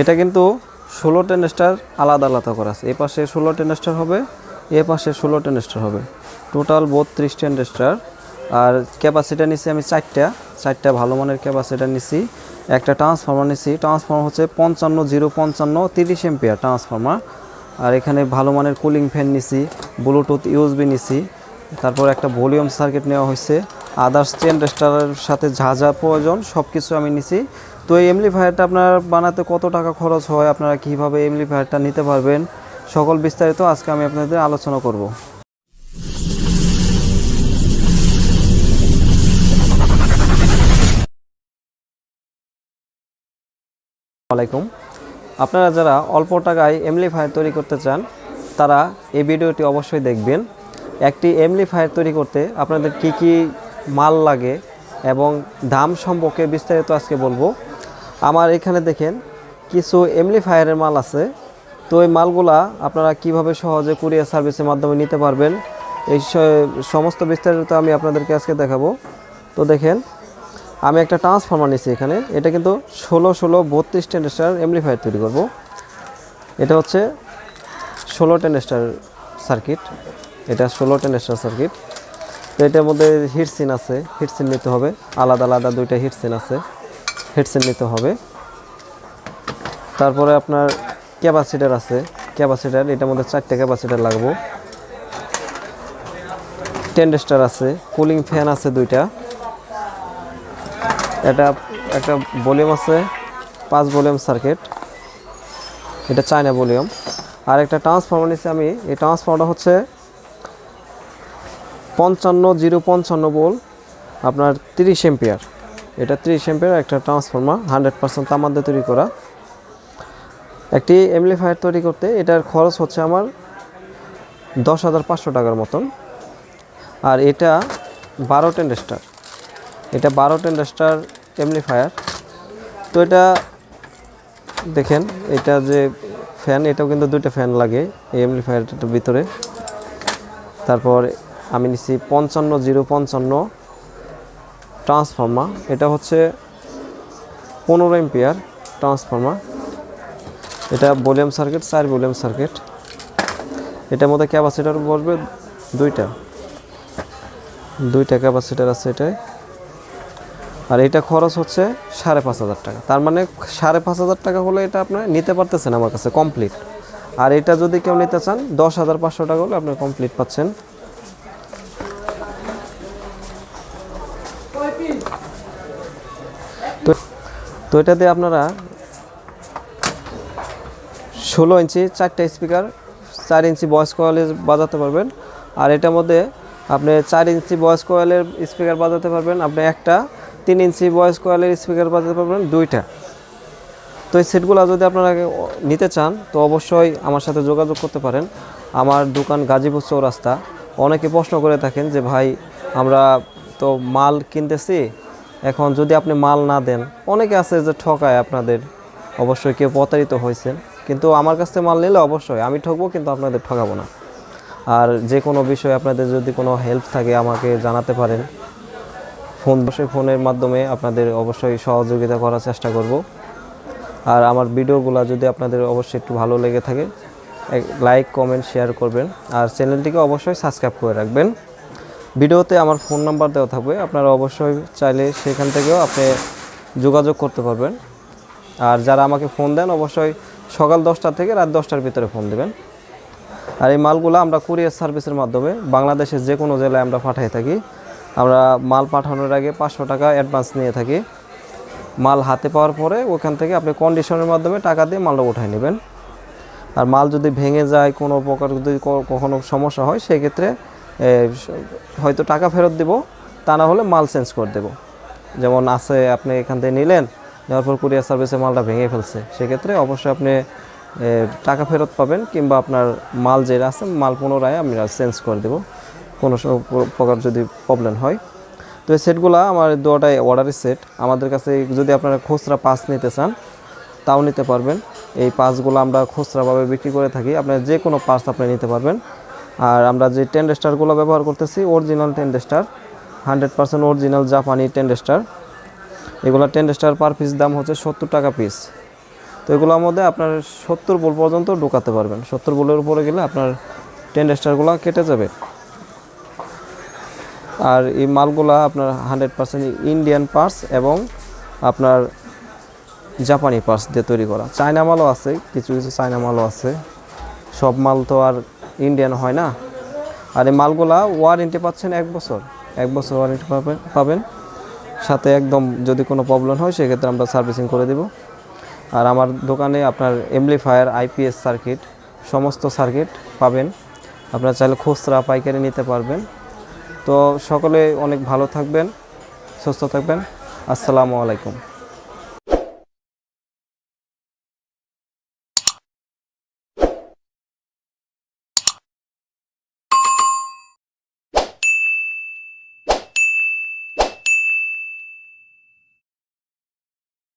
এটা কিন্তু 16 টেনস্টার আলাদা আলাদা করা আছে। এই পাশে 16 টেনস্টার হবে, এ পাশে 16 টেনস্টার হবে, টোটাল 32 টেনস্টার। আর ক্যাপাসিটার নিছি আমি চারটা ভালো মানের ক্যাপাসিটার নিছি। একটা ট্রান্সফর্মার নিছি, ট্রান্সফর্মার হচ্ছে 55 055 30 এম্পিয়ার ট্রান্সফর্মার। আর এখানে ভালো মানের কুলিং ফ্যান নিছি, ব্লুটুথ ইউএসবি নিছি, তারপর একটা ভলিউম সার্কিট নেওয়া হয়েছে, আদার্স টেনস্টারের সাথে যা যা প্রয়োজন সব কিছু আমি নিছি। তো এই এমপ্লিফায়ারটা আপনার বানাতে কত টাকা খরচ হয়, আপনারা কীভাবে এমপ্লিফায়ারটা নিতে পারবেন, সকল বিস্তারিত আজকে আমি আপনাদের আলোচনা করব। আসসালামাইকুম। আপনারা যারা অল্প টাকায় এমপ্লিফায়ার তৈরি করতে চান তারা এই ভিডিওটি অবশ্যই দেখবেন। একটি এমপ্লিফায়ার তৈরি করতে আপনাদের কি কি মাল লাগে এবং দাম সম্পর্কে বিস্তারিত আজকে বলবো। আমার এখানে দেখেন কিছু এমপ্লিফায়ারের মাল আছে। তো এই মালগুলা আপনারা কিভাবে সহজে কুরিয়ার সার্ভিসের মাধ্যমে নিতে পারবেন এই সমস্ত বিস্তারিত আমি আপনাদেরকে আজকে দেখাবো। তো দেখেন, আমি একটা ট্রান্সফর্মার নিচ্ছি এখানে। এটা কিন্তু 16 টেনস্টার এমপ্লিফায়ার তৈরি করব। এটা হচ্ছে 16 টেনস্টার সার্কিট, এটা 16 টেনস্টার সার্কিট। তো এটার মধ্যে হিটসিন আছে, হিটসিন নিতে হবে, আলাদা আলাদা দুইটা হিটসিন আছে, হিটসিন নিতে হবে। তারপরে আপনার ক্যাপাসিটার আছে, ক্যাপাসিটার এটার মধ্যে 4টা ক্যাপাসিটার লাগবে। টেনস্টার আছে, কুলিং ফ্যান আছে 2টা, এটা একটা ভলিউম আছে 5 ভলিউম সার্কিট, এটা চায়না ভলিউম। আর একটা ট্রান্সফর্মার নিচ্ছি আমি। এই ট্রান্সফর্মারটা হচ্ছে 55 055 ভোল্ট, আপনার 30 এম্পিয়ার। এটা 30 এম্পিয়ার একটা ট্রান্সফর্মার, 100% তামার দিয়ে তৈরি করা। একটি এমপ্লিফায়ার তৈরি করতে এটার খরচ হচ্ছে আমার 10,500 টাকার মতন। আর এটা 12 টেনস্টার, এটা 12 টেনস্টার এমপ্লিফায়ার। তো এটা দেখেন, এটা যে ফ্যান, এটাও কিন্তু 2টা ফ্যান লাগে এই এমপ্লিফায়ারটার ভিতরে। তারপর আমি নিচ্ছি 55 055 ট্রান্সফর্মার, এটা হচ্ছে 15 এম্পিয়ার ট্রান্সফর্মার। এটা ভলিউম সার্কিট, 4 ভলিউম সার্কিট। এটার মধ্যে ক্যাপাসিটার বসবে 2টা ক্যাপাসিটার আছে এটাই। আর এটা খরচ হচ্ছে 5,500 টাকা। তার মানে 5,500 টাকা হলে এটা আপনার নিতে পারতেছেন আমার কাছে কমপ্লিট। আর এটা যদি কেউ নিতে চান 10,500 টাকা হলে আপনি কমপ্লিট পাচ্ছেন। তো এটা দিয়ে আপনারা 16 ইঞ্চি 4টা স্পিকার, 4 ইঞ্চি ভয়েস কয়েলে বাজাতে পারবেন। আর এটার মধ্যে আপনি 4 ইঞ্চি ভয়েস কয়েলের স্পিকার বাজাতে পারবেন, আপনি একটা 3 ইঞ্চি ভয়েস কয়েলের স্পিকার বাজাতে পারবেন 2টা। তো এই সেটগুলো যদি আপনারা নিতে চান তো অবশ্যই আমার সাথে যোগাযোগ করতে পারেন। আমার দোকান গাজীপুর চৌরাস্তা। অনেকে প্রশ্ন করে থাকেন যে ভাই আমরা তো মাল কিনতেছি, এখন যদি আপনি মাল না দেন, অনেকে আছে যে ঠকায় আপনাদের, অবশ্যই কেউ প্রতারিত হয়েছেন। কিন্তু আমার কাছ থেকে মাল নিলে অবশ্যই আমি ঠকবো, কিন্তু আপনাদের ঠকাবো না। আর যে কোনো বিষয়ে আপনাদের যদি কোনো হেল্প থাকে আমাকে জানাতে পারেন, ফোনের মাধ্যমে আপনাদের অবশ্যই সহযোগিতা করার চেষ্টা করব। আর আমার ভিডিওগুলো যদি আপনাদের অবশ্যই একটু ভালো লেগে থাকে লাইক কমেন্ট শেয়ার করবেন, আর চ্যানেলটিকে অবশ্যই সাবস্ক্রাইব করে রাখবেন। ভিডিওতে আমার ফোন নাম্বার দেওয়া থাকবে, আপনারা অবশ্যই চাইলে সেখান থেকেও আপনি যোগাযোগ করতে পারবেন। আর যারা আমাকে ফোন দেন অবশ্যই সকাল 10টা থেকে রাত 10টার ভিতরে ফোন দেবেন। আর এই মালগুলো আমরা কুরিয়ার সার্ভিসের মাধ্যমে বাংলাদেশের যে কোনো জেলায় আমরা পাঠিয়ে থাকি। আমরা মাল পাঠানোর আগে 500 টাকা অ্যাডভান্স নিয়ে থাকি। মাল হাতে পাওয়ার পরে ওখান থেকে আপনি কন্ডিশনের মাধ্যমে টাকা দিয়ে মালটা উঠায় নেবেন। আর মাল যদি ভেঙে যায়, কোনো প্রকার যদি কখনো সমস্যা হয়, সেক্ষেত্রে হয়তো টাকা ফেরত দেব, তা না হলে মাল চেঞ্জ করে দেব। যেমন আছে, আপনি এখান থেকে নিলেন, নেওয়ার পর কুরিয়ার সার্ভিসে মালটা ভেঙে ফেলছে, সেক্ষেত্রে অবশ্যই আপনি টাকা ফেরত পাবেন, কিংবা আপনার মাল যেটা আছে মাল পুনরায় আমি চেঞ্জ করে দেব কোনো প্রকার যদি প্রবলেম হয়। তো এই সেটগুলো আমার 2টাই অর্ডারের সেট। আমাদের কাছে যদি আপনারা খুচরা পাস নিতে চান তাও নিতে পারবেন। এই পাসগুলো আমরা খুচরাভাবে বিক্রি করে থাকি, আপনার যে কোনো পাস আপনি নিতে পারবেন। আর আমরা যে টেনস্টারগুলো ব্যবহার করতেছি অরিজিনাল টেনস্টার, 100% অরিজিনাল জাপানি টেনস্টার। এগুলো টেনস্টার পার পিস দাম হচ্ছে 70 টাকা পিস। তো এগুলোর মধ্যে আপনার 70 ভোল্ট পর্যন্ত ঢোকাতে পারবেন। 70 ভোল্টের উপরে গেলে আপনার টেন্ডারগুলো কেটে যাবে। আর এই মালগুলা আপনার 100% ইন্ডিয়ান পার্টস এবং আপনার জাপানি পার্টস দিয়ে তৈরি করা। চায়না মালও আছে, কিছু কিছু চায়না মালও আছে, সব মাল তো আর ইন্ডিয়ান হয় না। আর এই মালগুলা ওয়ারেন্টি পাচ্ছেন 1 বছর, 1 বছর ওয়ারেন্টি পাবেন সাথে। একদম যদি কোনো প্রবলেম হয় সেক্ষেত্রে আমরা সার্ভিসিং করে দেব। আর আমার দোকানে আপনার এমপ্লিফায়ার, আইপিএস সার্কিট, সমস্ত সার্কিট পাবেন। আপনারা চাইলে খুচরা পাইকারি নিতে পারবেন। তো সকলে অনেক ভালো থাকবেন, সুস্থ থাকবেন। আসসালামু আলাইকুম।